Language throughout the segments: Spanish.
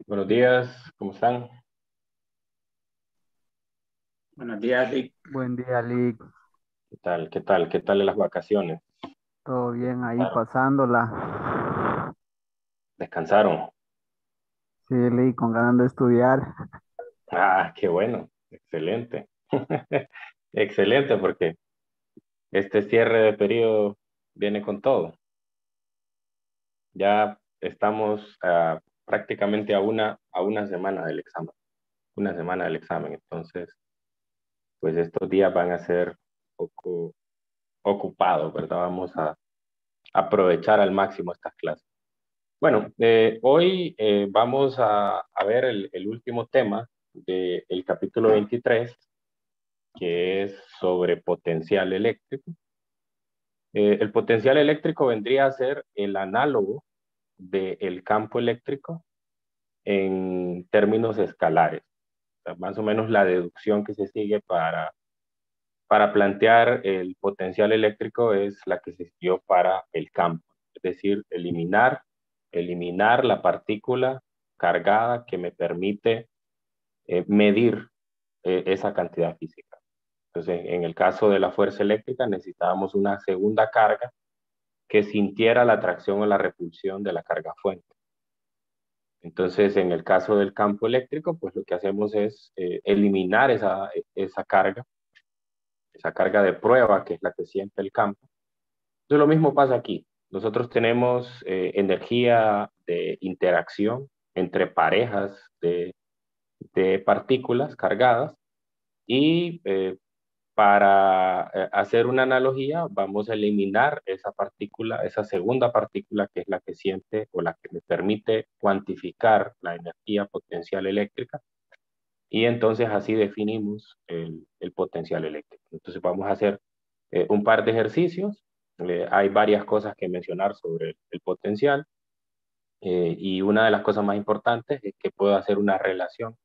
Buenos días, ¿cómo están? Buenos días, Lick. Buen día, Lick. ¿Qué tal? ¿Qué tal? ¿Qué tal en las vacaciones? Todo bien ahí ¿Descansaron? pasándola. ¿Descansaron? Sí, Lick, con ganas de estudiar. Ah, qué bueno, excelente. Excelente, porque este cierre de periodo viene con todo. Ya estamos prácticamente a una semana del examen, una semana del examen. Entonces, pues estos días van a ser un poco ocupados, ¿verdad? Vamos a aprovechar al máximo estas clases. Bueno, hoy vamos a ver el último tema del capítulo 23, que es sobre potencial eléctrico. El potencial eléctrico vendría a ser el análogo del campo eléctrico en términos escalares. O sea, más o menos la deducción que se sigue para plantear el potencial eléctrico es la que se siguió para el campo, es decir, eliminar la partícula cargada que me permite medir esa cantidad física. Entonces, en el caso de la fuerza eléctrica, necesitábamos una segunda carga que sintiera la atracción o la repulsión de la carga fuente. Entonces, en el caso del campo eléctrico, pues lo que hacemos es eliminar esa carga de prueba, que es la que siente el campo. Entonces, lo mismo pasa aquí. Nosotros tenemos energía de interacción entre parejas de partículas cargadas y para hacer una analogía vamos a eliminar esa partícula, esa segunda partícula que es la que siente o la que me permite cuantificar la energía potencial eléctrica y entonces así definimos el potencial eléctrico. Entonces vamos a hacer un par de ejercicios. Hay varias cosas que mencionar sobre el potencial y una de las cosas más importantes es que puedo hacer una relación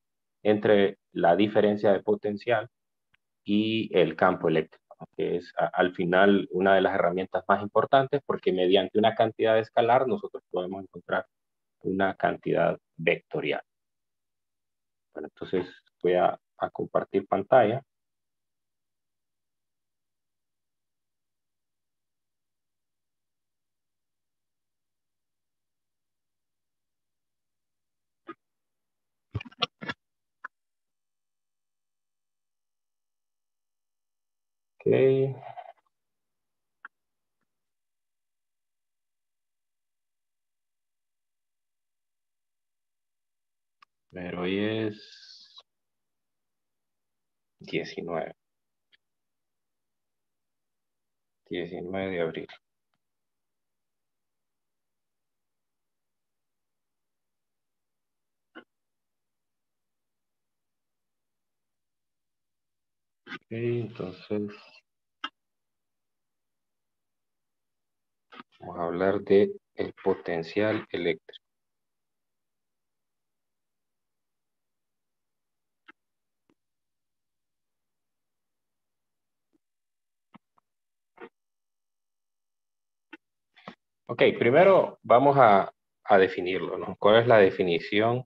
entre la diferencia de potencial y el campo eléctrico, ¿no? Que es al final una de las herramientas más importantes porque mediante una cantidad escalar nosotros podemos encontrar una cantidad vectorial. Bueno, entonces voy a compartir pantalla. Ok, pero hoy es 19 de abril. Ok, entonces vamos a hablar de el potencial eléctrico. Ok, primero vamos a definirlo, ¿no? ¿Cuál es la definición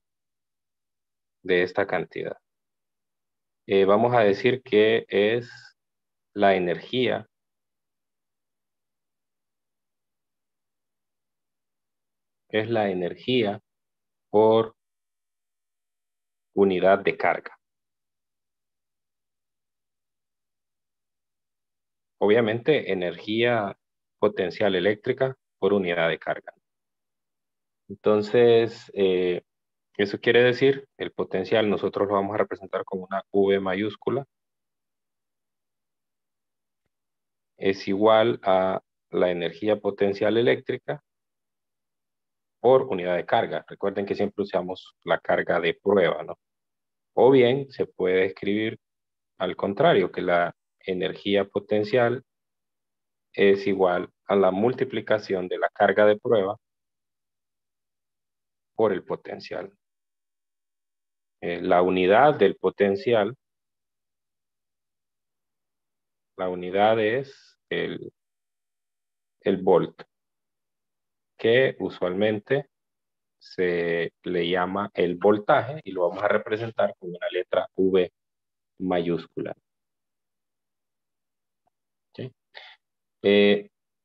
de esta cantidad? Vamos a decir que la energía, es la energía por unidad de carga. Obviamente, energía potencial eléctrica por unidad de carga. Entonces, eso quiere decir, el potencial nosotros lo vamos a representar con una V mayúscula, es igual a la energía potencial eléctrica por unidad de carga. Recuerden que siempre usamos la carga de prueba, ¿no? O bien se puede escribir al contrario, que la energía potencial es igual a la multiplicación de la carga de prueba por el potencial. La unidad del potencial, la unidad es el volt, que usualmente se le llama el voltaje y lo vamos a representar con una letra V mayúscula. ¿Sí?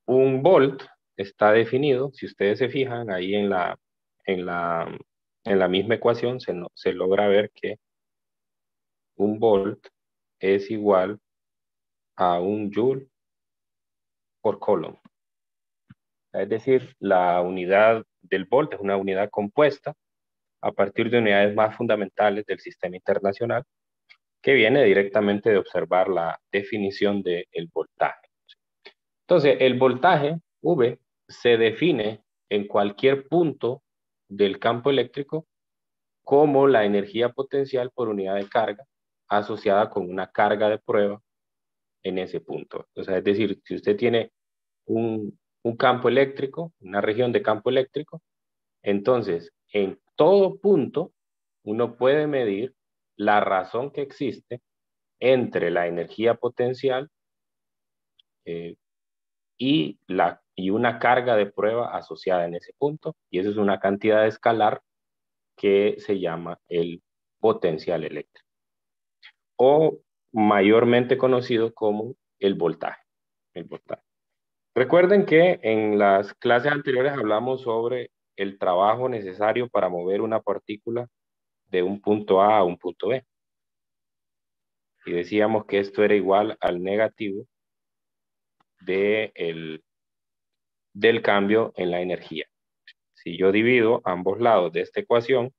Un volt está definido, si ustedes se fijan ahí en la misma ecuación, se logra ver que un volt es igual a un joule por coulomb. Es decir, la unidad del volt es una unidad compuesta a partir de unidades más fundamentales del sistema internacional, que viene directamente de observar la definición del voltaje. Entonces, el voltaje V se define en cualquier punto del campo eléctrico como la energía potencial por unidad de carga asociada con una carga de prueba en ese punto. O sea, es decir, si usted tiene un campo eléctrico, una región de campo eléctrico, entonces en todo punto uno puede medir la razón que existe entre la energía potencial y una carga de prueba asociada en ese punto, y eso es una cantidad escalar que se llama el potencial eléctrico, o mayormente conocido como el voltaje. El voltaje. Recuerden que en las clases anteriores hablamos sobre el trabajo necesario para mover una partícula de un punto A a un punto B. Y decíamos que esto era igual al negativo del cambio en la energía. Si yo divido ambos lados de esta ecuación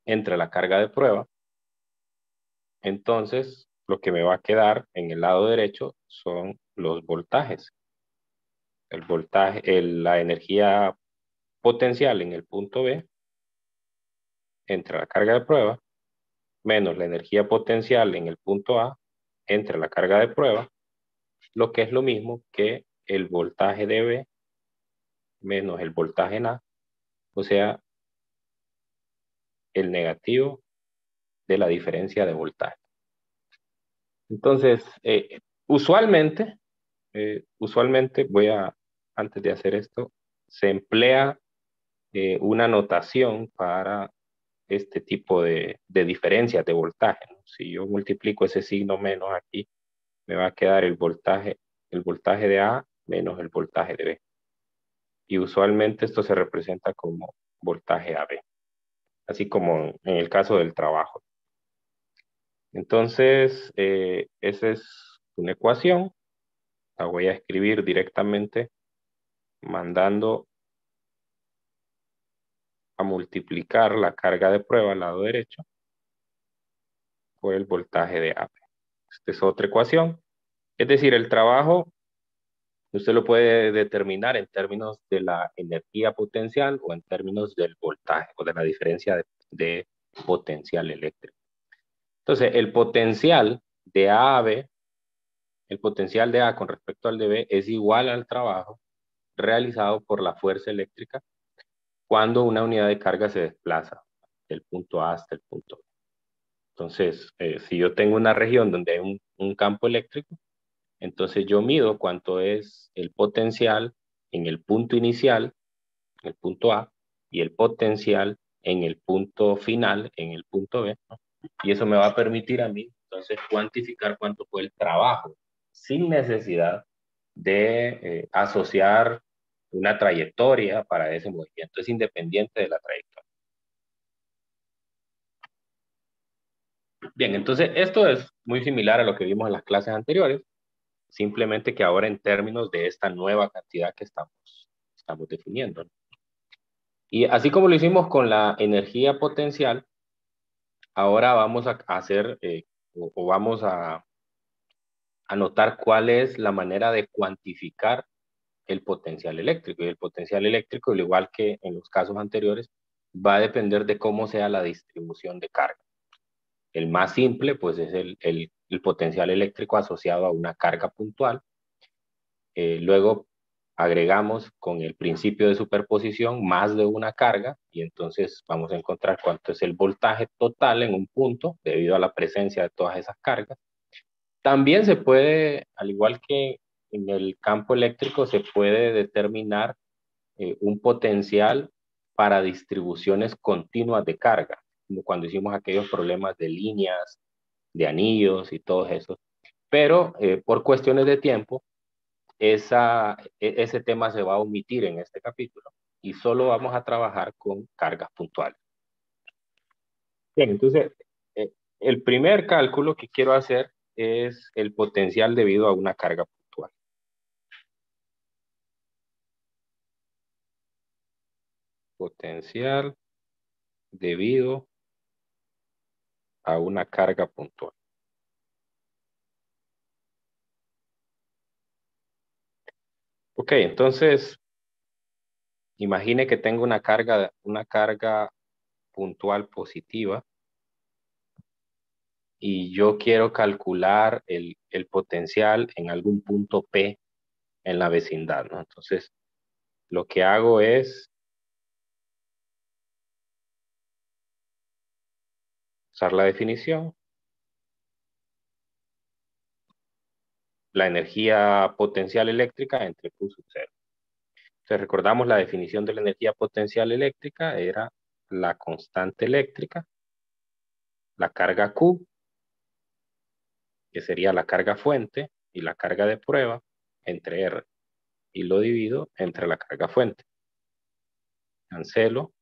entre la carga de prueba, entonces lo que me va a quedar en el lado derecho son los voltajes. El voltaje, la energía potencial en el punto B entre la carga de prueba menos la energía potencial en el punto A entre la carga de prueba, lo que es lo mismo que el voltaje de B menos el voltaje en A, o sea, el negativo de la diferencia de voltaje. Entonces, usualmente antes de hacer esto, se emplea una notación para este tipo de diferencias de voltaje, ¿no? Si yo multiplico ese signo menos aquí, me va a quedar el voltaje de A menos el voltaje de B. Y usualmente esto se representa como voltaje AB, así como en el caso del trabajo. Entonces, esa es una ecuación. La voy a escribir directamente mandando a multiplicar la carga de prueba al lado derecho por el voltaje de AB. Esta es otra ecuación. Es decir, el trabajo usted lo puede determinar en términos de la energía potencial o en términos del voltaje o de la diferencia de potencial eléctrico. Entonces, el potencial de A a B, el potencial de A con respecto al de B es igual al trabajo realizado por la fuerza eléctrica cuando una unidad de carga se desplaza del punto A hasta el punto B. Entonces, si yo tengo una región donde hay un campo eléctrico, entonces yo mido cuánto es el potencial en el punto inicial, en el punto A, y el potencial en el punto final, en el punto B, ¿no? Y eso me va a permitir a mí, entonces, cuantificar cuánto fue el trabajo, sin necesidad de asociar una trayectoria para ese movimiento. Es independiente de la trayectoria. Bien, entonces esto es muy similar a lo que vimos en las clases anteriores, simplemente que ahora en términos de esta nueva cantidad que estamos definiendo, ¿no? Y así como lo hicimos con la energía potencial, ahora vamos a hacer o vamos a notar cuál es la manera de cuantificar el potencial eléctrico. Y el potencial eléctrico, al igual que en los casos anteriores, va a depender de cómo sea la distribución de carga. El más simple, pues, es el potencial eléctrico asociado a una carga puntual. Luego agregamos con el principio de superposición más de una carga y entonces vamos a encontrar cuánto es el voltaje total en un punto debido a la presencia de todas esas cargas. También se puede, al igual que en el campo eléctrico, se puede determinar un potencial para distribuciones continuas de carga, como cuando hicimos aquellos problemas de líneas, de anillos y todos esos. Pero por cuestiones de tiempo, ese tema se va a omitir en este capítulo y solo vamos a trabajar con cargas puntuales. Bien, entonces, el primer cálculo que quiero hacer es el potencial debido a una carga puntual. Potencial debido a una carga puntual. Ok, entonces, imagine que tengo una carga puntual positiva y yo quiero calcular el potencial en algún punto P en la vecindad, ¿no? Entonces, lo que hago es usar la definición. La energía potencial eléctrica entre Q sub 0. Entonces, recordamos la definición de la energía potencial eléctrica era la constante eléctrica, la carga Q, que sería la carga fuente, y la carga de prueba entre R. Y lo divido entre la carga fuente. Cancelo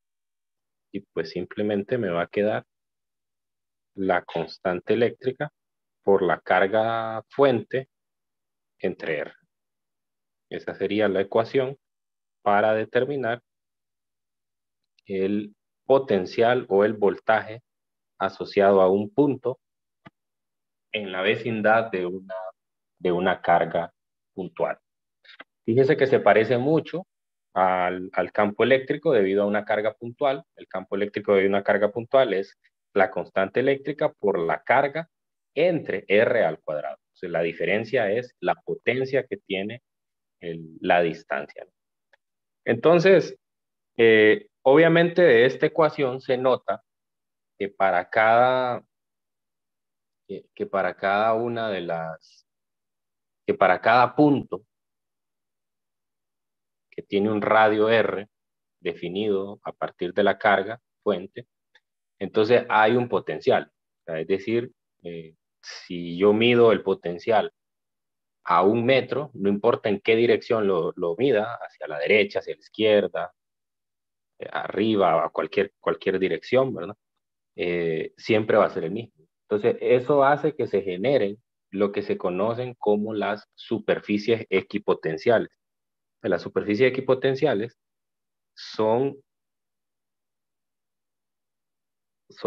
y pues simplemente me va a quedar la constante eléctrica por la carga fuente entre R. Esa sería la ecuación para determinar el potencial o el voltaje asociado a un punto en la vecindad de una carga puntual. Fíjese que se parece mucho al campo eléctrico debido a una carga puntual. El campo eléctrico debido a una carga puntual es la constante eléctrica por la carga entre R al cuadrado. Entonces, la diferencia es la potencia que tiene la distancia. Entonces, obviamente de esta ecuación se nota que para cada una de que para cada punto que tiene un radio R definido a partir de la carga fuente, entonces hay un potencial. O sea, es decir, si yo mido el potencial a 1 metro, no importa en qué dirección lo mida, hacia la derecha, hacia la izquierda, arriba, a cualquier dirección, ¿verdad? Siempre va a ser el mismo. Entonces, eso hace que se generen lo que se conocen como las superficies equipotenciales. Las superficies equipotenciales son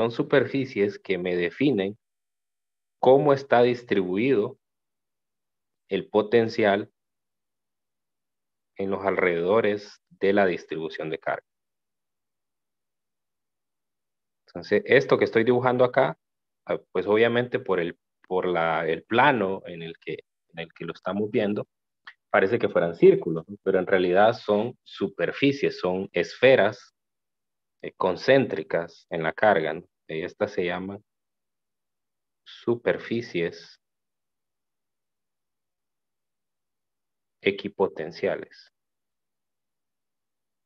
superficies que me definen cómo está distribuido el potencial en los alrededores de la distribución de carga. Entonces, esto que estoy dibujando acá, pues obviamente por el plano en el que lo estamos viendo, parece que fueran círculos, ¿no? Pero en realidad son superficies, son esferas concéntricas en la carga, ¿no? Estas se llaman superficies equipotenciales.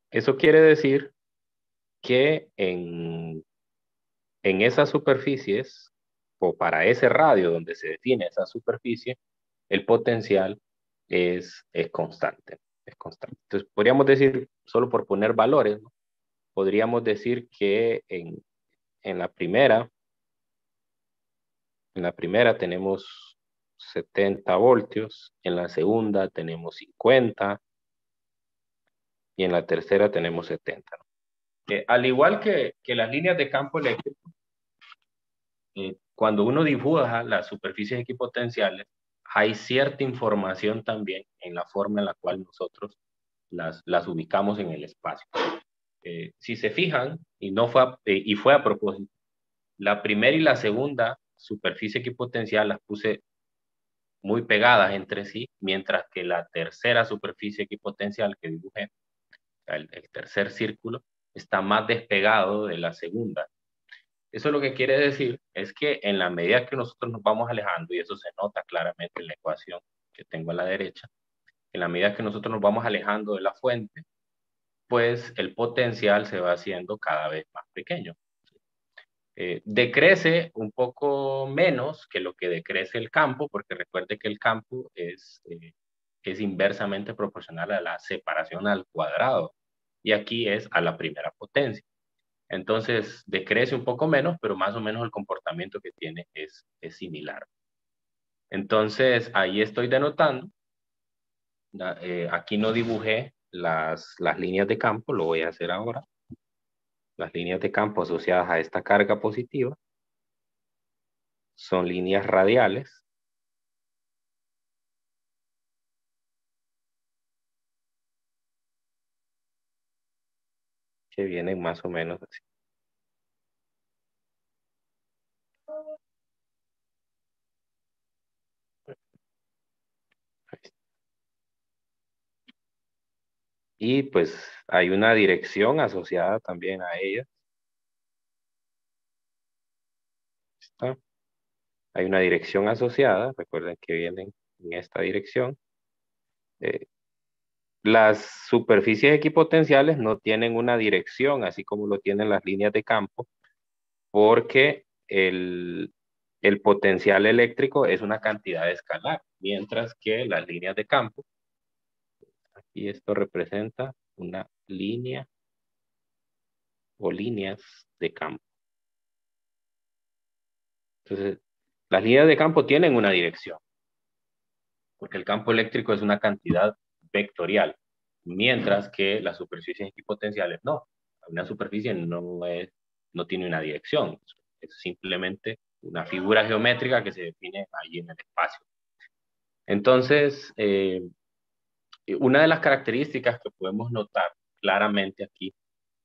Eso quiere decir que en esas superficies, o para ese radio donde se define esa superficie, el potencial es constante. Es constante. Entonces, podríamos decir, solo por poner valores, ¿no? Podríamos decir que en la primera tenemos 70 voltios, en la segunda tenemos 50 y en la tercera tenemos 70. ¿No? Al igual que las líneas de campo eléctrico, cuando uno dibuja las superficies equipotenciales, hay cierta información también en la forma en la cual nosotros las ubicamos en el espacio. Si se fijan, y fue a propósito, la primera y la segunda superficie equipotencial las puse muy pegadas entre sí, mientras que la tercera superficie equipotencial que dibujé, el tercer círculo, está más despegado de la segunda. Eso lo que quiere decir es que en la medida que nosotros nos vamos alejando, y eso se nota claramente en la ecuación que tengo a la derecha, en la medida que nosotros nos vamos alejando de la fuente, pues el potencial se va haciendo cada vez más pequeño. Decrece un poco menos que lo que decrece el campo, porque recuerde que el campo es inversamente proporcional a la separación al cuadrado, y aquí es a la primera potencia. Entonces, decrece un poco menos, pero más o menos el comportamiento que tiene es similar. Entonces, ahí estoy denotando. Aquí no dibujé las líneas de campo, lo voy a hacer ahora. Las líneas de campo asociadas a esta carga positiva son líneas radiales. Que vienen más o menos así. Y pues hay una dirección asociada también a ella. ¿Está? Hay una dirección asociada, recuerden que vienen en esta dirección. Las superficies equipotenciales no tienen una dirección, así como lo tienen las líneas de campo, porque el potencial eléctrico es una cantidad escalar, mientras que las líneas de campo, aquí esto representa una línea o líneas de campo. Entonces, las líneas de campo tienen una dirección, porque el campo eléctrico es una cantidad vectorial, mientras que las superficies equipotenciales no. Una superficie no tiene una dirección, es simplemente una figura geométrica que se define ahí en el espacio. Entonces, una de las características que podemos notar claramente aquí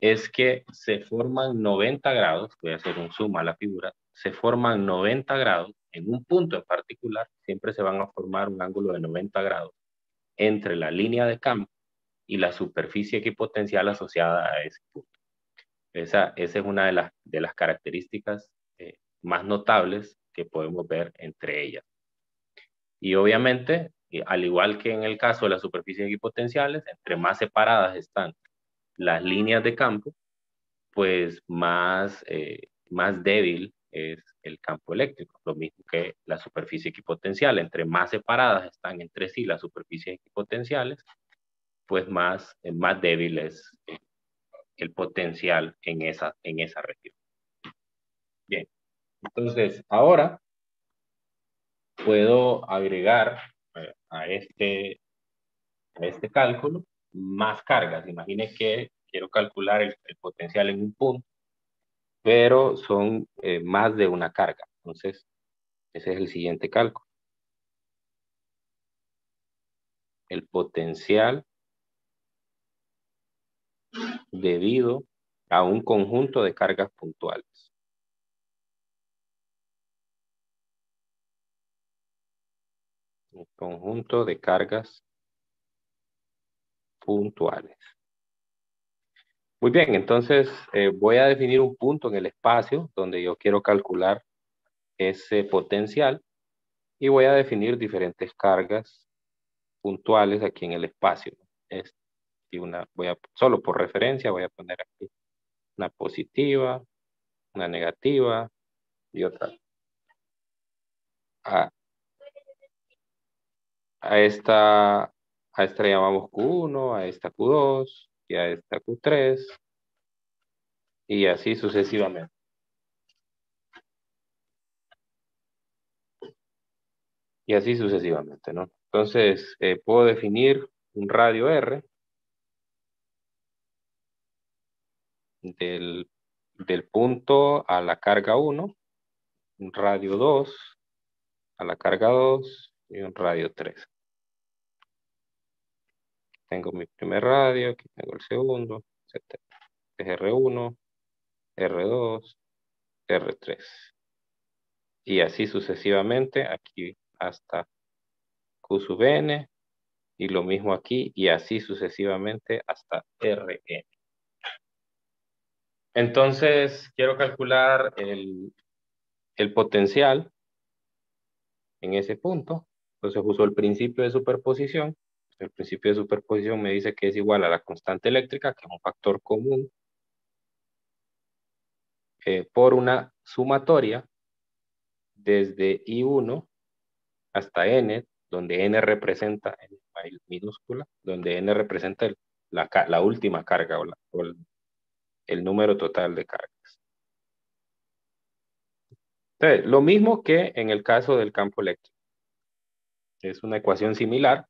es que se forman 90 grados, voy a hacer un zoom a la figura, se forman 90 grados en un punto en particular, siempre se van a formar un ángulo de 90 grados entre la línea de campo y la superficie equipotencial asociada a ese punto. Esa es una de las características más notables que podemos ver entre ellas. Y obviamente, al igual que en el caso de las superficies equipotenciales, entre más separadas están las líneas de campo, pues más débil es el campo eléctrico. Lo mismo que la superficie equipotencial. Entre más separadas están entre sí las superficies equipotenciales, pues más débil es el potencial en esa región. Bien, entonces ahora puedo agregar a este cálculo más cargas. Imagine que quiero calcular el potencial en un punto, pero son más de una carga. Entonces, ese es el siguiente cálculo. El potencial debido a un conjunto de cargas puntuales. Un conjunto de cargas puntuales. Muy bien, entonces voy a definir un punto en el espacio donde yo quiero calcular ese potencial y voy a definir diferentes cargas puntuales aquí en el espacio. Solo por referencia voy a poner aquí una positiva, una negativa y otra. A esta la llamamos Q1, a esta Q2 y a esta Q3 y así sucesivamente. Y así sucesivamente, ¿no? Entonces, puedo definir un radio R del punto a la carga 1, un radio 2 a la carga 2 y un radio 3. Tengo mi primer radio, aquí tengo el segundo, etc. Es R1, R2, R3. Y así sucesivamente, aquí hasta Q sub n, y lo mismo aquí, y así sucesivamente hasta Rn. Entonces, quiero calcular el potencial en ese punto. Entonces uso el principio de superposición El principio de superposición me dice que es igual a la constante eléctrica, que es un factor común, por una sumatoria desde I1 hasta N, donde N representa, en minúscula, donde N representa la última carga o el número total de cargas. Entonces, lo mismo que en el caso del campo eléctrico. Es una ecuación similar,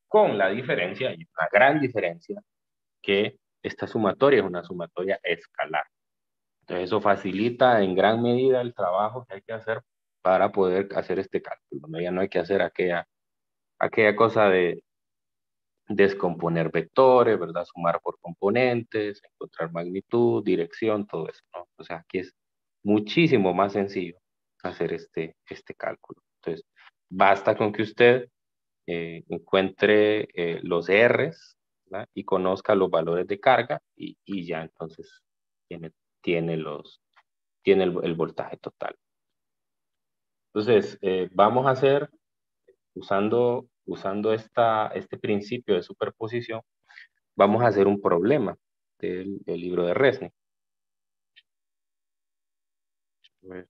con la diferencia, y una gran diferencia, que esta sumatoria es una sumatoria escalar. Entonces eso facilita en gran medida el trabajo que hay que hacer para poder hacer este cálculo, ¿no? Ya no hay que hacer aquella cosa de descomponer vectores, ¿verdad? Sumar por componentes, encontrar magnitud, dirección, todo eso, ¿no? O sea, aquí es muchísimo más sencillo hacer este cálculo. Entonces, basta con que usted encuentre los R's, ¿verdad? Y conozca los valores de carga y ya entonces tiene, el voltaje total. Entonces, vamos a hacer, usando este principio de superposición, vamos a hacer un problema del libro de Resnick. No,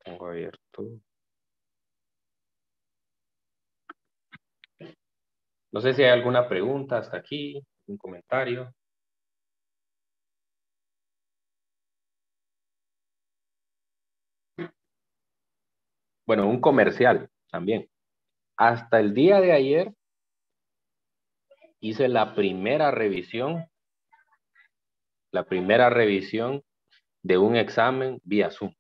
tengo abierto. No sé si hay alguna pregunta hasta aquí, un comentario. Bueno, un comercial también. Hasta el día de ayer hice la primera revisión de un examen vía Zoom.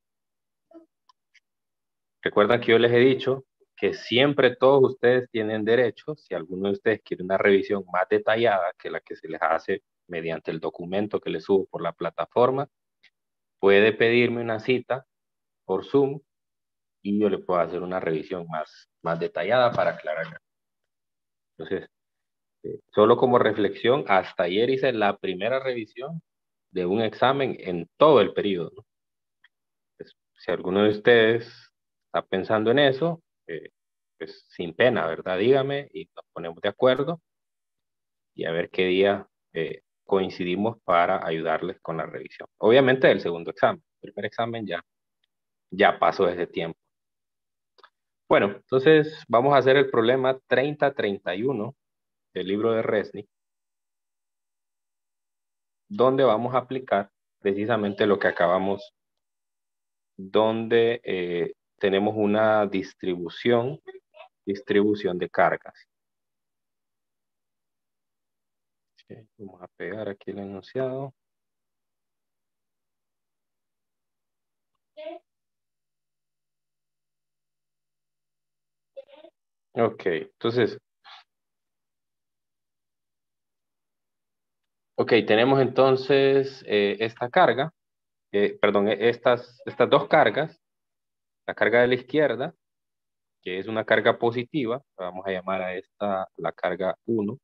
Recuerda que yo les he dicho que siempre todos ustedes tienen derecho, si alguno de ustedes quiere una revisión más detallada que la que se les hace mediante el documento que les subo por la plataforma, puede pedirme una cita por Zoom y yo le puedo hacer una revisión más detallada para aclarar. Entonces, solo como reflexión, hasta ayer hice la primera revisión de un examen en todo el periodo, ¿no? Pues, si alguno de ustedes está pensando en eso, pues sin pena, ¿verdad? Dígame y nos ponemos de acuerdo y a ver qué día coincidimos para ayudarles con la revisión. Obviamente el segundo examen. El primer examen ya pasó ese tiempo. Bueno, entonces vamos a hacer el problema 3031 del libro de Resnick, donde vamos a aplicar precisamente lo que acabamos, donde tenemos una distribución de cargas. Okay, vamos a pegar aquí el enunciado. Ok, entonces, tenemos entonces esta carga, perdón, estas dos cargas, la carga de la izquierda, que es una carga positiva, vamos a llamar a esta la carga 1,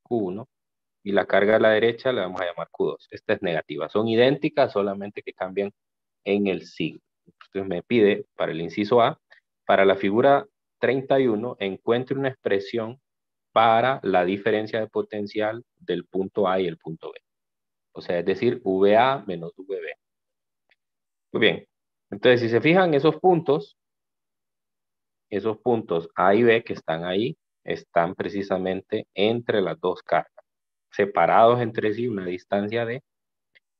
Q1, y la carga de la derecha la vamos a llamar Q2. Esta es negativa, son idénticas, solamente que cambian en el signo. Entonces me pide para el inciso A, para la figura 31, encuentre una expresión para la diferencia de potencial del punto A y el punto B. O sea, es decir, VA menos VB. Muy bien. Entonces, si se fijan, esos puntos A y B que están ahí, están precisamente entre las dos cargas, separados entre sí una distancia D,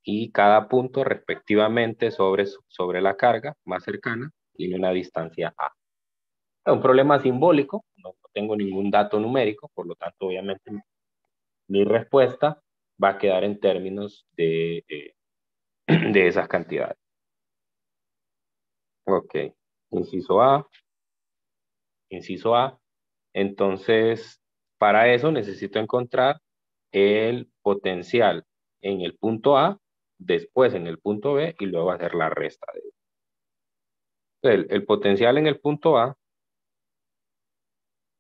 y cada punto respectivamente sobre la carga más cercana tiene una distancia A. Es un problema simbólico, no tengo ningún dato numérico, por lo tanto, obviamente, mi respuesta va a quedar en términos de esas cantidades. Ok, inciso A. Entonces, para eso necesito encontrar el potencial en el punto A, después en el punto B y luego hacer la resta de ellos. El potencial en el punto A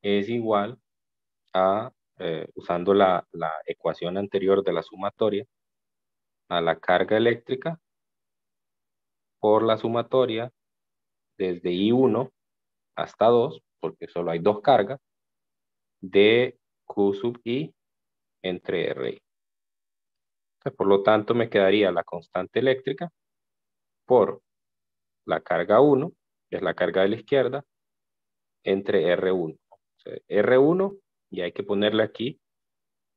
es igual a, usando la ecuación anterior de la sumatoria, a la carga eléctrica por la sumatoria desde I1 hasta 2, porque solo hay dos cargas, de Q sub I entre RI. Entonces, por lo tanto, me quedaría la constante eléctrica por la carga 1, que es la carga de la izquierda, entre R1. O sea, R1, y hay que ponerle aquí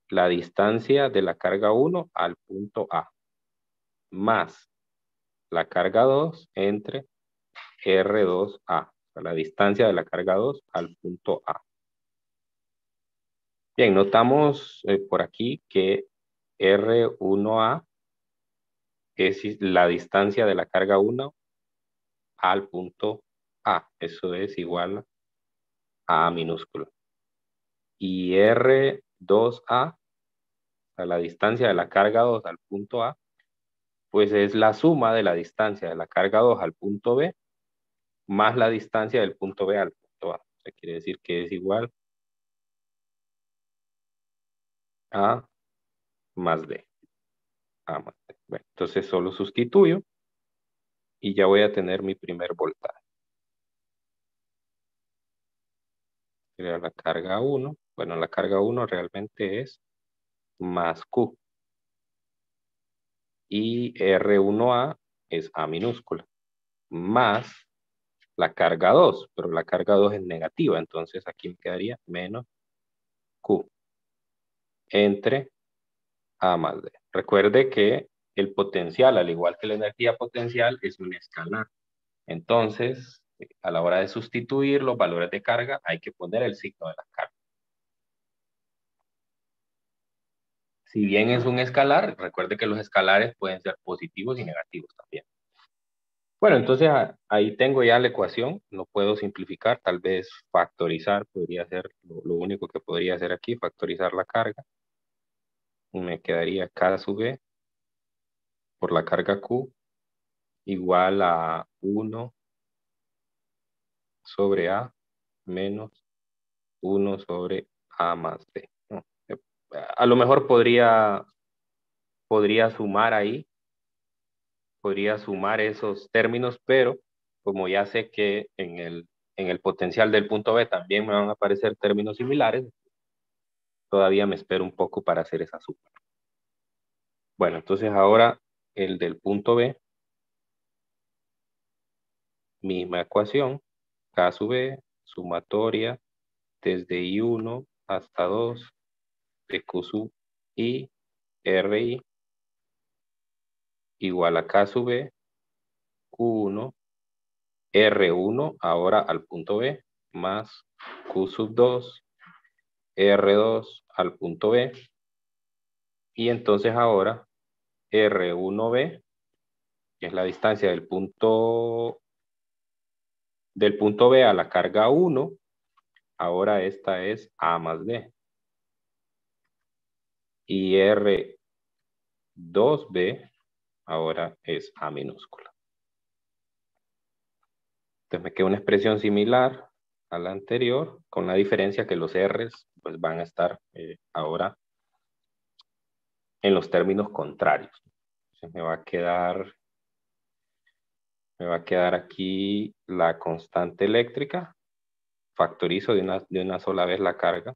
la distancia de la carga 1 al punto A, más la carga 2 entre R2A, o sea, la distancia de la carga 2 al punto A. Bien, notamos por aquí que R1A es la distancia de la carga 1 al punto A. Eso es igual a minúsculo. Y R2A, a la distancia de la carga 2 al punto A, pues es la suma de la distancia de la carga 2 al punto B más la distancia del punto B al punto A. O sea, quiere decir que es igual a más D. A más D. Bueno, entonces solo sustituyo y ya voy a tener mi primer voltaje. Sería la carga 1. Bueno, la carga 1 realmente es más Q. Y R1A es A minúscula. Más la carga 2, pero la carga 2 es negativa, entonces aquí me quedaría menos Q entre A más D. Recuerde que el potencial, al igual que la energía potencial, es un escalar. Entonces, a la hora de sustituir los valores de carga, hay que poner el signo de la carga. Si bien es un escalar, recuerde que los escalares pueden ser positivos y negativos también. Bueno, entonces ahí tengo ya la ecuación, no puedo simplificar, tal vez factorizar podría ser lo único que podría hacer aquí, factorizar la carga. Me quedaría K sub B por la carga Q igual a 1 sobre A menos 1 sobre A más B. ¿No? A lo mejor podría sumar ahí, podría sumar esos términos, pero como ya sé que en el potencial del punto B también me van a aparecer términos similares, todavía me espero un poco para hacer esa suma. Bueno, entonces ahora el del punto B, misma ecuación, K sub B, sumatoria desde I1 hasta 2 de Q sub I, RI, igual a K sub B, Q1, R1 ahora al punto B, más Q sub 2, R2 al punto B, y entonces ahora R1B, que es la distancia del punto B a la carga 1, ahora esta es A más D. Y R2B ahora es A minúscula. Entonces me queda una expresión similar a la anterior, con la diferencia que los R's pues, van a estar ahora en los términos contrarios. Entonces me va a quedar aquí la constante eléctrica, factorizo de una sola vez la carga,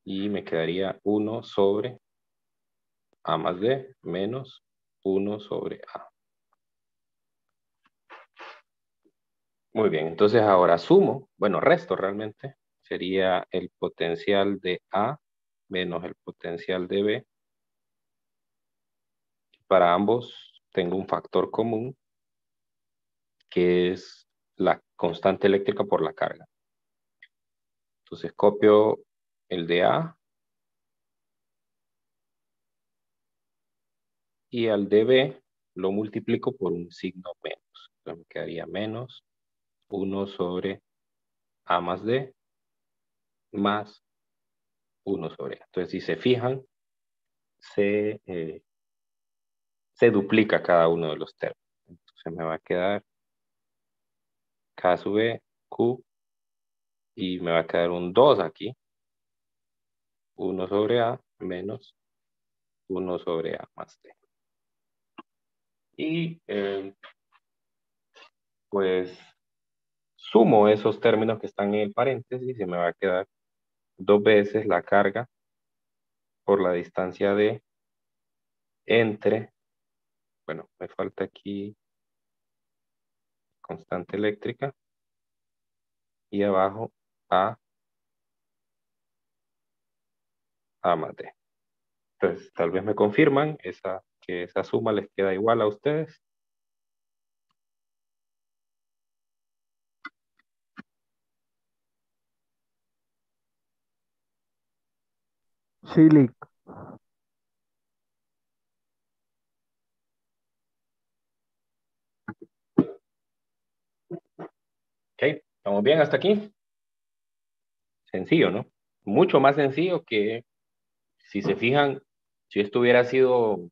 y me quedaría 1 sobre A más D menos 1 sobre A. Muy bien, entonces ahora sumo, bueno, resto realmente, sería el potencial de A menos el potencial de B. Para ambos tengo un factor común, que es la constante eléctrica por la carga. Entonces copio el de A y al de B lo multiplico por un signo menos. Entonces me quedaría menos 1 sobre A más D más 1 sobre A. Entonces si se fijan, se duplica cada uno de los términos. Entonces me va a quedar K sub B, Q, y me va a quedar un 2 aquí. 1 sobre A menos 1 sobre A más D. Y pues sumo esos términos que están en el paréntesis y me va a quedar 2 veces la carga por la distancia de entre, bueno, me falta aquí constante eléctrica y abajo A más D. Entonces, tal vez me confirman que esa suma les queda igual a ustedes. Sí, Lick. Ok, ¿estamos bien hasta aquí? Sencillo, ¿no? Mucho más sencillo que, si se fijan, si esto hubiera sido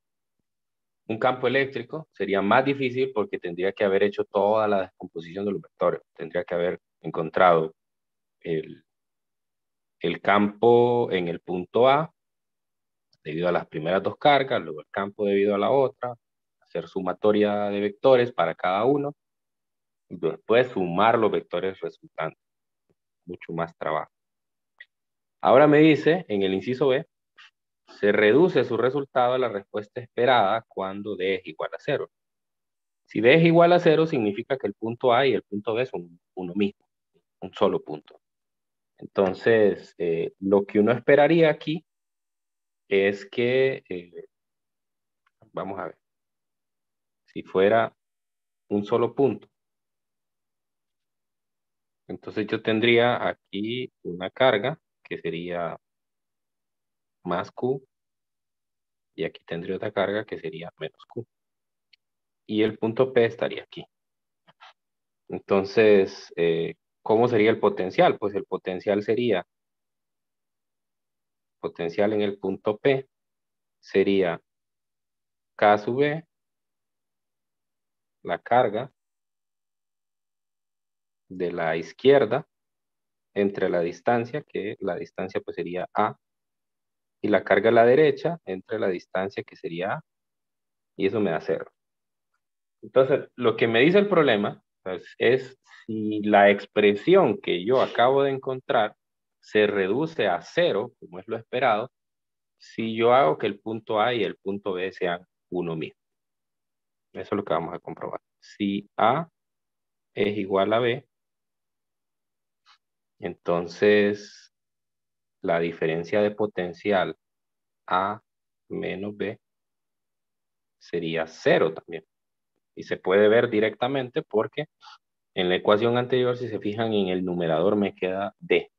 un campo eléctrico, sería más difícil porque tendría que haber hecho toda la descomposición de los vectores. Tendría que haber encontrado el, el campo en el punto A debido a las primeras dos cargas, luego el campo debido a la otra, hacer sumatoria de vectores para cada uno, y después sumar los vectores resultantes. Mucho más trabajo. Ahora me dice, en el inciso B, se reduce su resultado a la respuesta esperada cuando D es igual a 0. Si D es igual a 0, significa que el punto A y el punto B son uno mismo, un solo punto. Entonces, lo que uno esperaría aquí es que, vamos a ver, si fuera un solo punto, entonces yo tendría aquí una carga que sería más Q, y aquí tendría otra carga que sería menos Q. Y el punto P estaría aquí. Entonces, ¿cómo sería el potencial? Pues el potencial sería, potencial en el punto P sería K sub B, la carga de la izquierda entre la distancia, que la distancia pues sería A, y la carga a la derecha entre la distancia que sería A, y eso me da 0. Entonces, lo que me dice el problema pues, es si la expresión que yo acabo de encontrar se reduce a 0, como es lo esperado, si yo hago que el punto A y el punto B sean uno mismo. Eso es lo que vamos a comprobar. Si A es igual a B, entonces la diferencia de potencial A menos B sería 0 también. Y se puede ver directamente porque en la ecuación anterior, si se fijan en el numerador, me queda D.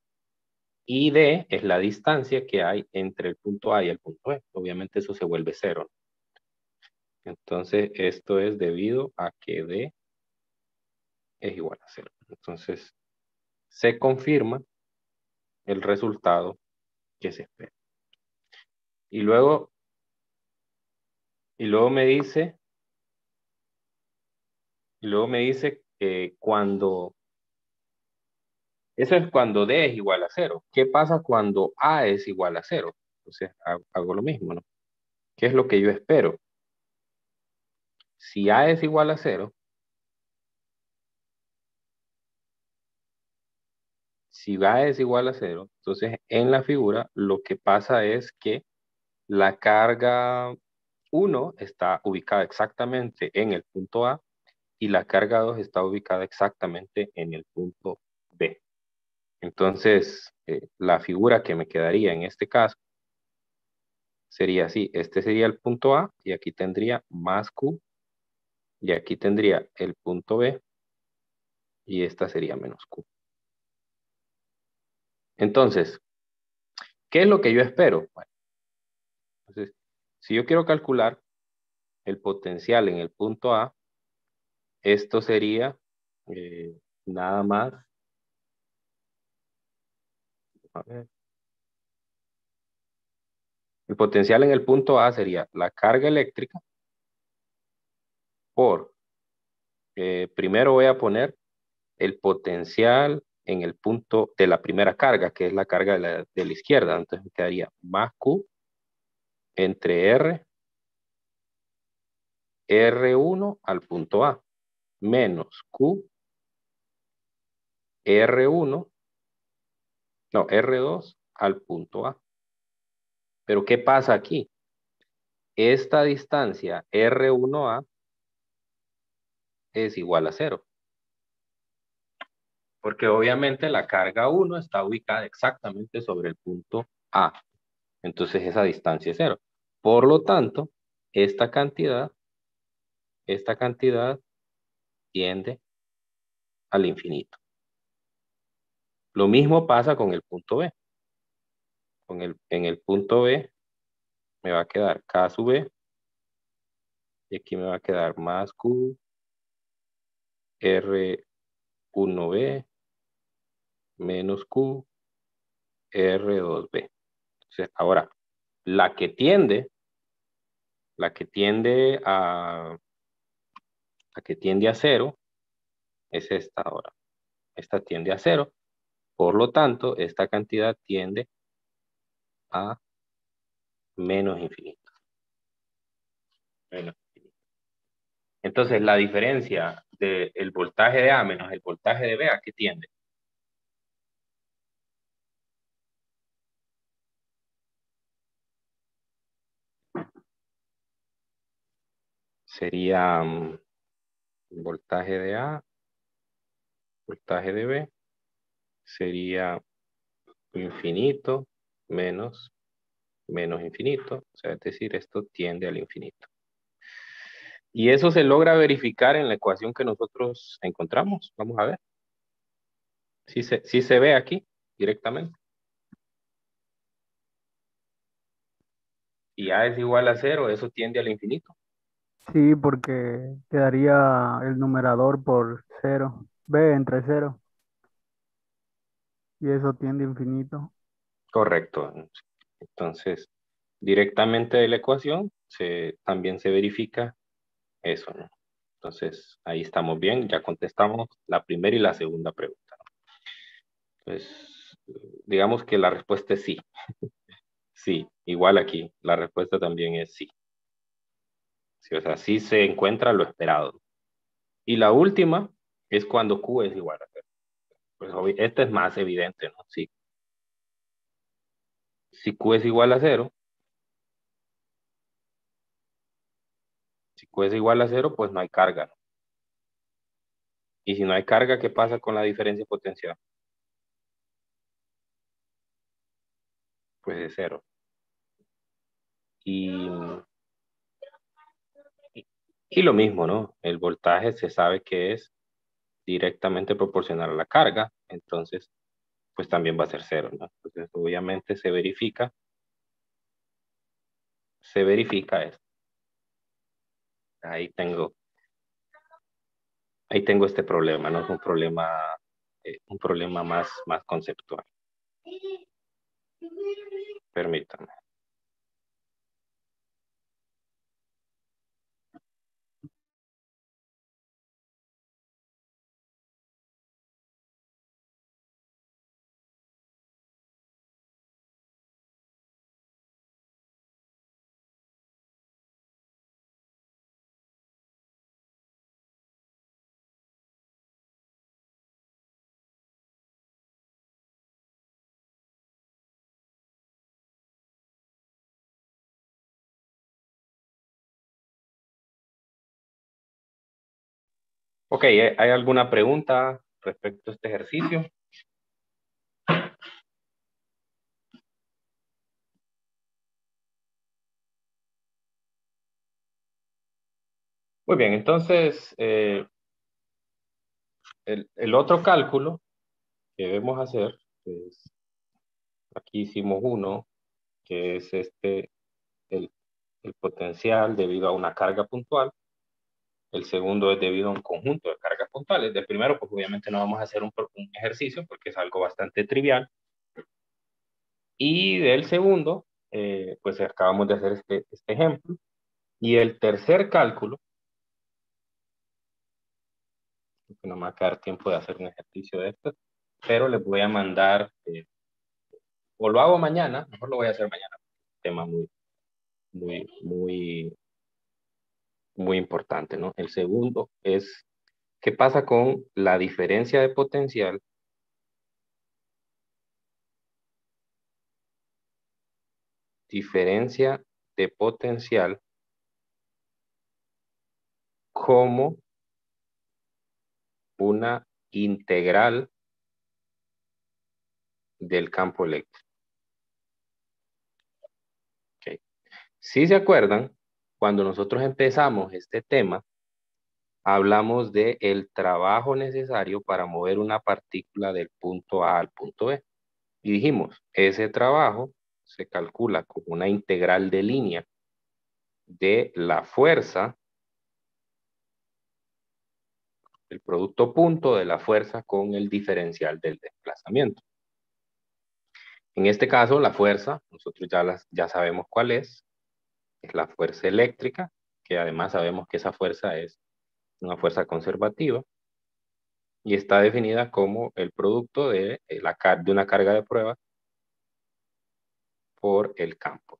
Y D es la distancia que hay entre el punto A y el punto B. Obviamente eso se vuelve 0. Entonces esto es debido a que D es igual a 0. Entonces se confirma el resultado que se espera. Y luego me dice, que cuando, eso es cuando D es igual a 0. ¿Qué pasa cuando A es igual a 0? Entonces hago lo mismo, ¿no? ¿Qué es lo que yo espero? Si A es igual a 0, si A es igual a 0, entonces en la figura lo que pasa es que la carga 1 está ubicada exactamente en el punto A y la carga 2 está ubicada exactamente en el punto B. Entonces, la figura que me quedaría en este caso sería así. Este sería el punto A y aquí tendría más Q y aquí tendría el punto B y esta sería menos Q. Entonces, ¿qué es lo que yo espero? Bueno, entonces, si yo quiero calcular el potencial en el punto A, esto sería nada más, a ver, el potencial en el punto A sería la carga eléctrica por, primero voy a poner el potencial en el punto de la primera carga, que es la carga de la izquierda. Entonces me quedaría más Q entre R1 al punto A, menos Q R1, no, R2 al punto A. Pero ¿qué pasa aquí? Esta distancia R1A es igual a 0. Porque obviamente la carga 1 está ubicada exactamente sobre el punto A. Entonces esa distancia es 0. Por lo tanto, esta cantidad tiende al infinito. Lo mismo pasa con el punto B. En el punto B me va a quedar K sub B y aquí me va a quedar más Q R1B menos Q R2B. Entonces, ahora, la que tiende a 0 es esta ahora. Esta tiende a 0. Por lo tanto, esta cantidad tiende a menos infinito. Menos infinito. Entonces, la diferencia del voltaje de A menos el voltaje de B, ¿a qué tiende? Sería voltaje de A, voltaje de B, sería infinito menos infinito. O sea, es decir, esto tiende al infinito. Y eso se logra verificar en la ecuación que nosotros encontramos. Vamos a ver. Sí se ve aquí directamente. Y A es igual a 0, eso tiende al infinito. Sí, porque quedaría el numerador por 0. B entre 0. Y eso tiende a infinito. Correcto. Entonces, directamente de la ecuación también se verifica eso, ¿no? Entonces, ahí estamos bien. Ya contestamos la primera y la segunda pregunta, ¿no? Pues, digamos que la respuesta es sí. Sí, igual aquí, la respuesta también es sí. Sí, o sea, sí se encuentra lo esperado. Y la última es cuando Q es igual a 0. Pues esta es más evidente, ¿no? Sí. Si Q es igual a 0, si Q es igual a 0, pues no hay carga, ¿no? Y si no hay carga, ¿qué pasa con la diferencia potencial? Pues es 0. Y, y lo mismo, ¿no? El voltaje se sabe que es directamente proporcional a la carga, entonces, pues también va a ser 0, ¿no? Entonces, obviamente se verifica esto. Ahí tengo este problema, ¿no? Es un problema más conceptual. Permítame. Ok, ¿hay alguna pregunta respecto a este ejercicio? Muy bien, entonces, el otro cálculo que debemos hacer, pues, aquí hicimos uno, que es el, el potencial debido a una carga puntual. El segundo es debido a un conjunto de cargas puntuales. Del primero, pues obviamente no vamos a hacer un ejercicio porque es algo bastante trivial. Y del segundo, pues acabamos de hacer este ejemplo. Y el tercer cálculo, que no me va a quedar tiempo de hacer un ejercicio de esto, pero les voy a mandar, o lo hago mañana, mejor lo voy a hacer mañana, tema muy, muy, muy importante, ¿no? El segundo es, ¿qué pasa con la diferencia de potencial diferencia de potencial como una integral del campo eléctrico. Okay. Si se acuerdan, cuando nosotros empezamos este tema, hablamos de el trabajo necesario para mover una partícula del punto A al punto B. Y dijimos, ese trabajo se calcula como una integral de línea de la fuerza, el producto punto de la fuerza con el diferencial del desplazamiento. En este caso, la fuerza, nosotros ya sabemos cuál es la fuerza eléctrica, que además sabemos que esa fuerza es una fuerza conservativa, y está definida como el producto de una carga de prueba por el campo.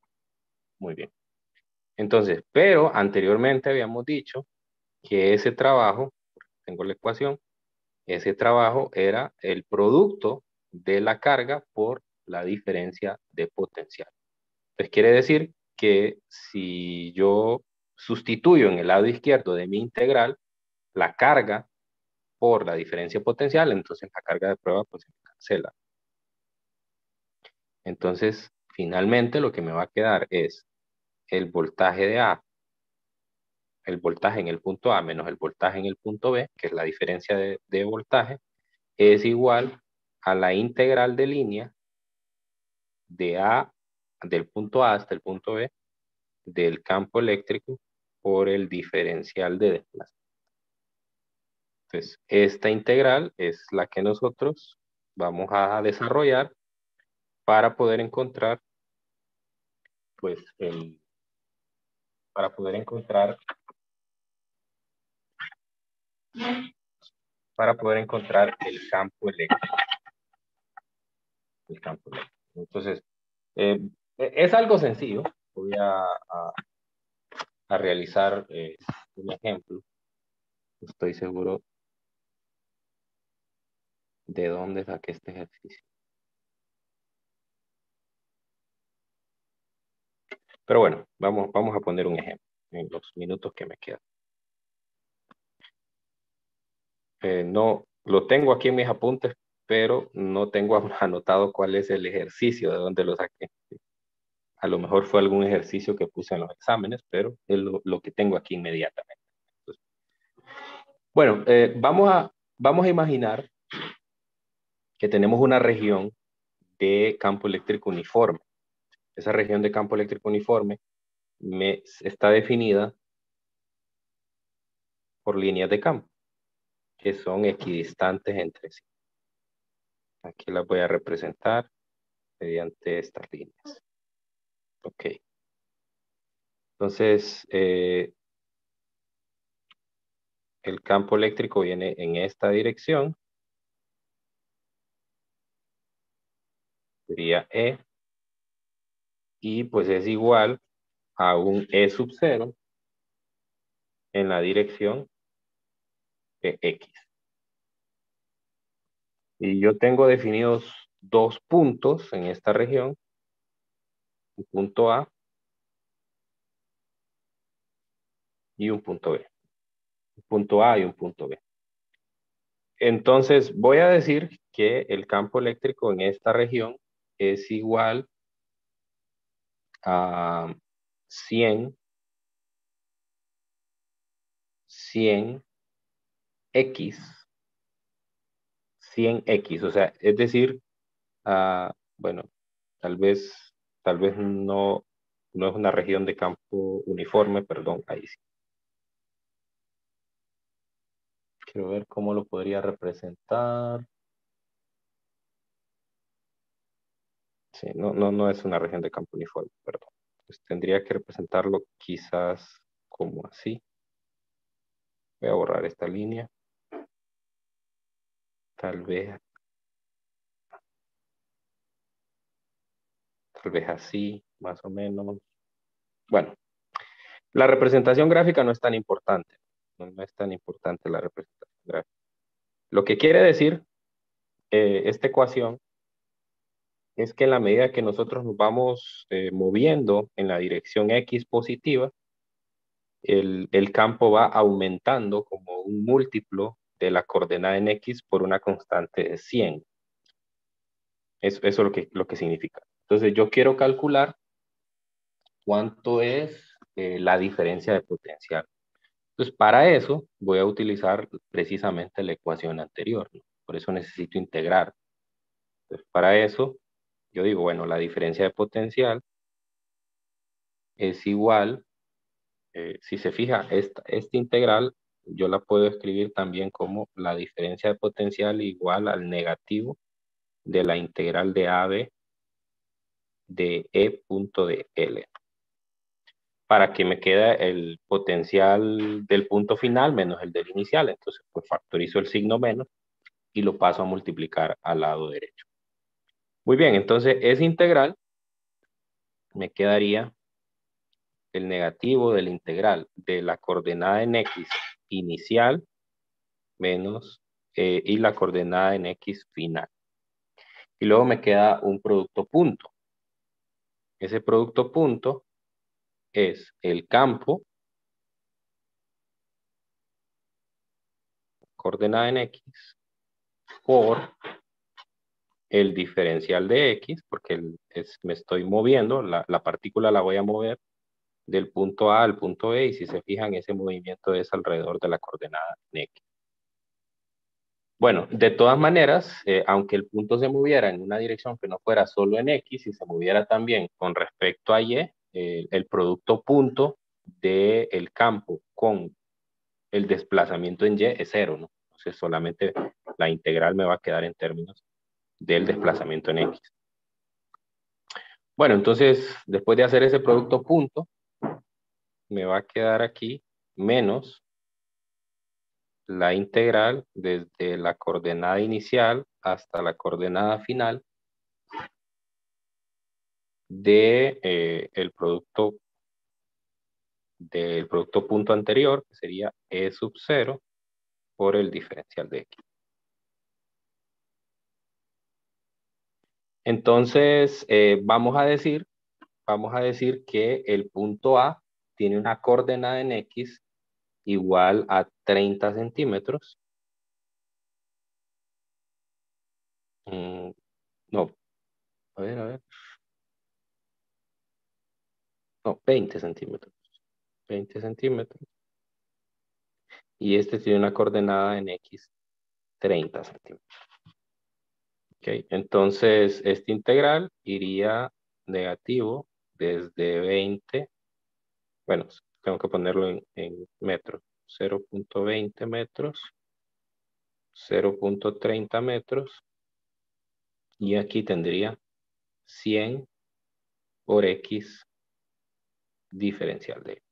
Muy bien. Entonces, pero anteriormente habíamos dicho que ese trabajo, tengo la ecuación, ese trabajo era el producto de la carga por la diferencia de potencial. Entonces quiere decir que si yo sustituyo en el lado izquierdo de mi integral la carga por la diferencia potencial, entonces la carga de prueba pues se cancela. Entonces, finalmente lo que me va a quedar es el voltaje de A, el voltaje en el punto A menos el voltaje en el punto B, que es la diferencia de voltaje, es igual a la integral de línea de A, del punto A hasta el punto B, del campo eléctrico por el diferencial de desplazamiento. Entonces, esta integral es la que nosotros vamos a desarrollar para poder encontrar, pues, para poder encontrar el campo eléctrico. El campo eléctrico. Entonces, es algo sencillo. Voy a realizar un ejemplo. Estoy seguro de dónde saqué este ejercicio. Pero bueno, vamos a poner un ejemplo en los minutos que me quedan. No, lo tengo aquí en mis apuntes, pero no tengo anotado cuál es el ejercicio, de dónde lo saqué. A lo mejor fue algún ejercicio que puse en los exámenes, pero es lo que tengo aquí inmediatamente. Entonces, bueno, vamos a imaginar que tenemos una región de campo eléctrico uniforme. Esa región de campo eléctrico uniforme está definida por líneas de campo, que son equidistantes entre sí. Aquí las voy a representar mediante estas líneas. Ok. Entonces, el campo eléctrico viene en esta dirección. Sería E. Y pues es igual a un E sub 0 en la dirección de X. Y yo tengo definidos dos puntos en esta región. Un punto A y un punto B. Un punto A y un punto B. Entonces voy a decir que el campo eléctrico en esta región es igual a 100 X, 100X, o sea, es decir, bueno, tal vez no es una región de campo uniforme, perdón, ahí sí. Quiero ver cómo lo podría representar. Sí, no es una región de campo uniforme, perdón. Pues tendría que representarlo quizás como así. Voy a borrar esta línea. Tal vez así, más o menos. Bueno, la representación gráfica no es tan importante. No es tan importante la representación gráfica. Lo que quiere decir esta ecuación es que en la medida que nosotros nos vamos moviendo en la dirección X positiva, el campo va aumentando como un múltiplo de la coordenada en X por una constante de 100. Eso es lo que significa. Entonces yo quiero calcular cuánto es la diferencia de potencial. Entonces para eso voy a utilizar precisamente la ecuación anterior, ¿no? Por eso necesito integrar. Entonces para eso yo digo, bueno, la diferencia de potencial es igual, si se fija, esta integral yo la puedo escribir también como la diferencia de potencial igual al negativo de la integral de AB de E punto de L, para que me quede el potencial del punto final menos el del inicial. Entonces, pues factorizo el signo menos y lo paso a multiplicar al lado derecho. Muy bien, entonces esa integral me quedaría el negativo de la integral de la coordenada en X inicial menos y la coordenada en X final. Y luego me queda un producto punto. Ese producto punto es el campo, coordenada en X, por el diferencial de X, porque me estoy moviendo, la partícula la voy a mover del punto A al punto B, y si se fijan, ese movimiento es alrededor de la coordenada en X. Bueno, de todas maneras, aunque el punto se moviera en una dirección que no fuera solo en X, y se moviera también con respecto a Y, el producto punto del campo con el desplazamiento en Y es cero, ¿no? Entonces solamente la integral me va a quedar en términos del desplazamiento en X. Bueno, entonces, después de hacer ese producto punto, me va a quedar aquí menos la integral desde la coordenada inicial hasta la coordenada final de, del producto punto anterior, que sería E sub 0 por el diferencial de X. Entonces, vamos a decir que el punto A tiene una coordenada en X igual a 30 centímetros. No, a ver. No, 20 centímetros. 20 centímetros. Y este tiene una coordenada en X 30 centímetros. Ok, entonces este integral iría negativo desde 20. Bueno, tengo que ponerlo en metros. 0.20 metros, 0.30 metros, y aquí tendría 100 por X diferencial de X.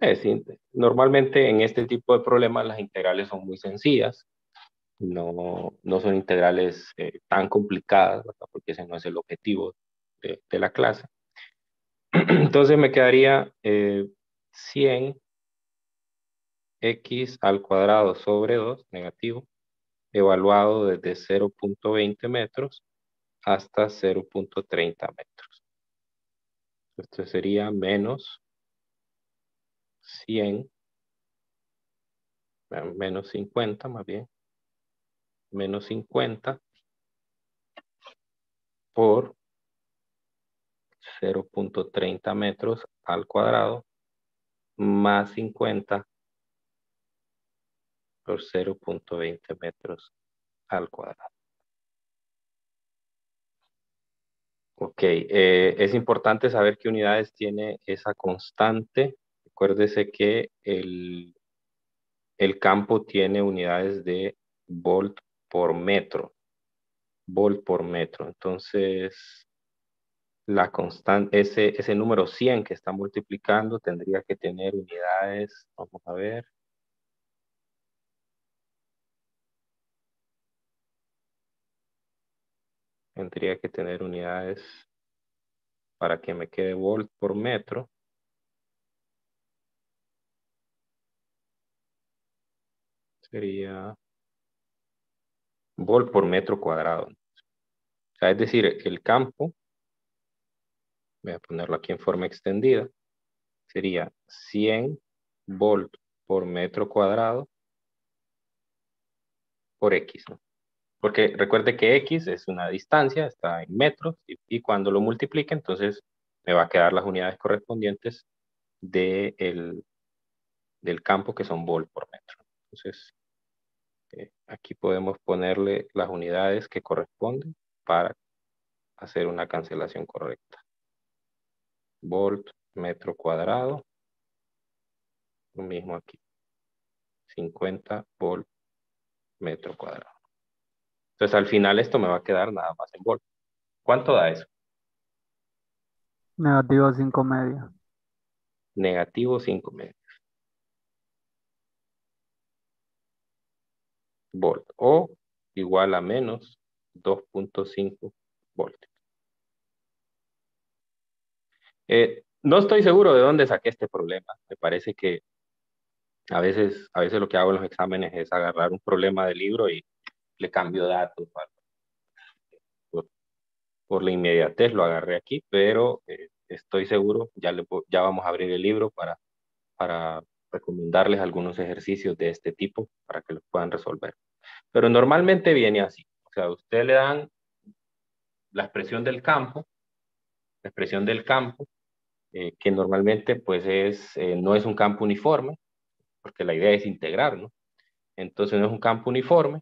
Es decir, normalmente en este tipo de problemas las integrales son muy sencillas, no son integrales tan complicadas, ¿verdad? Porque ese no es el objetivo de la clase. Entonces me quedaría 100 x al cuadrado sobre 2, negativo, evaluado desde 0.20 metros hasta 0.30 metros. Esto sería menos 100, menos 50 más bien, menos 50 por 0.30 metros al cuadrado más 50 por 0.20 metros al cuadrado. Ok, es importante saber qué unidades tiene esa constante. Acuérdese que el campo tiene unidades de volt por metro. Volt por metro. Entonces, la constante, ese número 100 que está multiplicando tendría que tener unidades, vamos a ver. Tendría que tener unidades para que me quede volt por metro. Sería volt por metro cuadrado. O sea, es decir, el campo, voy a ponerlo aquí en forma extendida, sería 100 volt por metro cuadrado por X, ¿no? Porque recuerde que X es una distancia, está en metros, y cuando lo multiplique, entonces me va a quedar las unidades correspondientes del campo, que son volt por metro. Entonces, aquí podemos ponerle las unidades que corresponden para hacer una cancelación correcta. Volt, metro cuadrado, lo mismo aquí. 50 volt, metro cuadrado. Entonces, al final esto me va a quedar nada más en volt. ¿Cuánto da eso? Negativo 5 medios. Negativo 5 volt o igual a menos 2.5 voltios. No estoy seguro de dónde saqué este problema. Me parece que a veces lo que hago en los exámenes es agarrar un problema del libro y le cambio datos. Por, por la inmediatez lo agarré aquí, pero estoy seguro, ya vamos a abrir el libro para recomendarles algunos ejercicios de este tipo para que los puedan resolver. Pero normalmente viene así. O sea, usted le dan la expresión del campo, la expresión del campo, que normalmente pues no es un campo uniforme, porque la idea es integrar, ¿no? Entonces no es un campo uniforme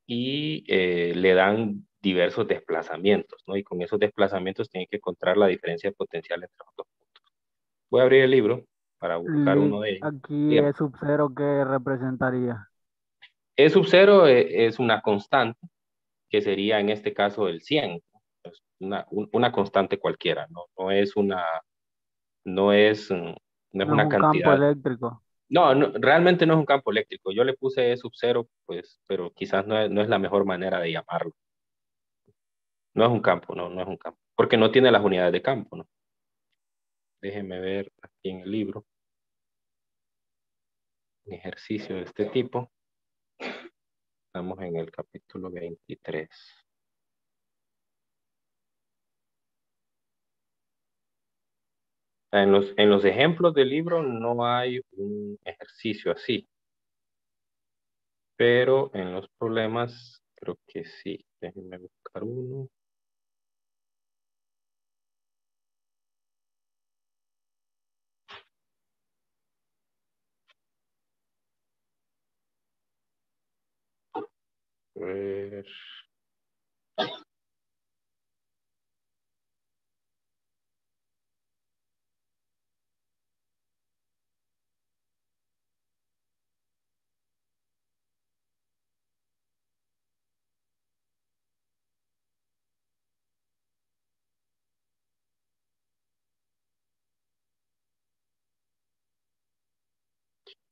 y le dan diversos desplazamientos, ¿no? Y con esos desplazamientos tiene que encontrar la diferencia de potencial entre los dos puntos. Voy a abrir el libro para buscar uno de ellos. Aquí Dígame. es sub cero, ¿qué representaría? E sub 0 es una constante, que sería en este caso el 100, ¿no? Es una constante cualquiera, ¿no? No es, mm, no es No es una un campo cantidad. eléctrico. No, realmente no es un campo eléctrico. Yo le puse E sub 0, pues, pero quizás no es la mejor manera de llamarlo. No es un campo, no es un campo. Porque no tiene las unidades de campo, ¿no? Déjenme ver aquí en el libro un ejercicio de este tipo. Estamos en el capítulo 23. En los ejemplos del libro no hay un ejercicio así, pero en los problemas creo que sí. Déjenme buscar uno. A ver.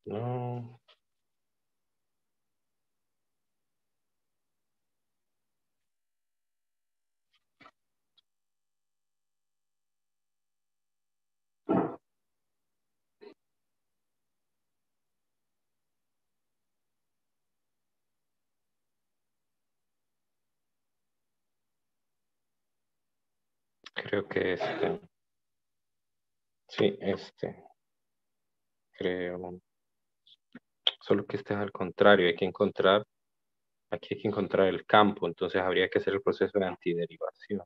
No. Creo que sí, creo. Solo que este es al contrario, aquí hay que encontrar el campo, entonces habría que hacer el proceso de antiderivación.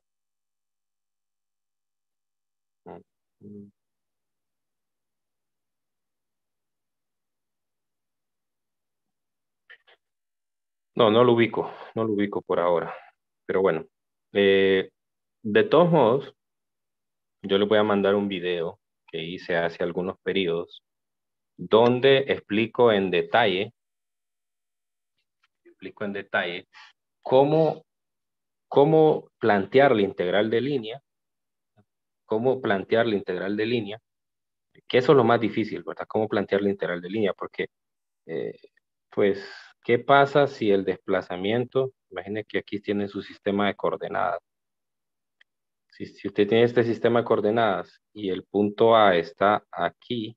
Mm. No, no lo ubico por ahora. Pero bueno, eh, de todos modos, yo les voy a mandar un video que hice hace algunos periodos, donde explico en detalle cómo, cómo plantear la integral de línea, cómo plantear la integral de línea, que eso es lo más difícil, ¿verdad? Cómo plantear la integral de línea, porque Eh, pues, ¿qué pasa si el desplazamiento, imagine que aquí tiene su sistema de coordenadas? Si usted tiene este sistema de coordenadas y el punto A está aquí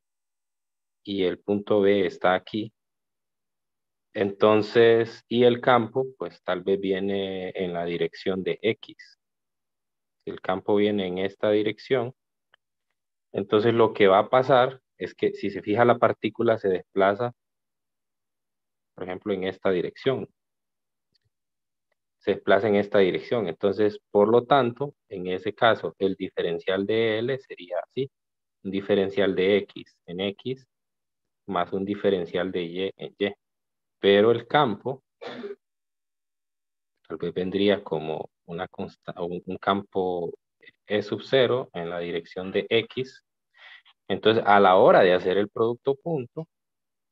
y el punto B está aquí, entonces, y el campo, pues tal vez viene en la dirección de X. el campo viene en esta dirección, entonces lo que va a pasar es que si se fija la partícula se desplaza, por ejemplo, en esta dirección. Se desplaza en esta dirección. Entonces, por lo tanto, en ese caso, el diferencial de L sería así. Un diferencial de X en X más un diferencial de Y en Y. Pero el campo tal vez vendría como un campo E sub 0 en la dirección de X. Entonces, a la hora de hacer el producto punto,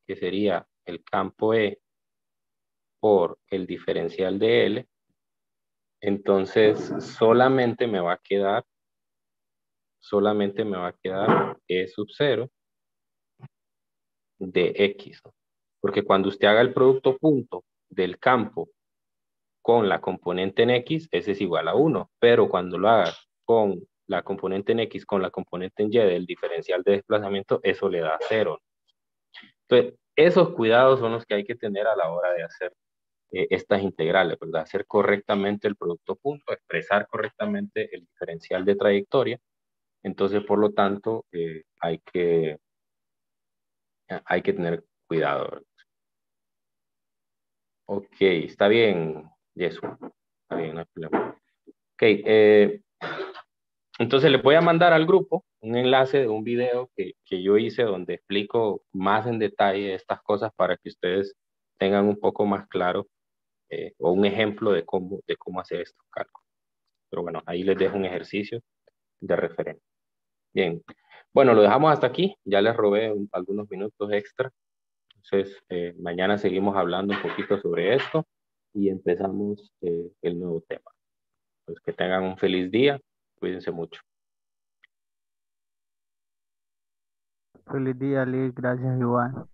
que sería el campo E por el diferencial de L, entonces solamente me va a quedar E sub 0 de X, ¿no? Porque cuando usted haga el producto punto del campo con la componente en X, ese es igual a 1, pero cuando lo haga con la componente en X con la componente en Y del diferencial de desplazamiento, eso le da 0. Entonces, esos cuidados son los que hay que tener a la hora de hacer estas integrales, ¿verdad? Hacer correctamente el producto punto, expresar correctamente el diferencial de trayectoria. Entonces, por lo tanto, hay que tener cuidado, ¿verdad? Ok, está bien, Jesús. Está bien, no hay problema. Ok, entonces les voy a mandar al grupo un enlace de un video que yo hice donde explico más en detalle estas cosas para que ustedes tengan un poco más claro o un ejemplo de cómo hacer estos cálculos. Pero bueno, ahí les dejo un ejercicio de referencia. Bien, bueno, lo dejamos hasta aquí. Ya les robé algunos minutos extra. Entonces, mañana seguimos hablando un poquito sobre esto y empezamos el nuevo tema. Pues que tengan un feliz día. Cuídense mucho. Feliz día, Liz. Gracias, igual.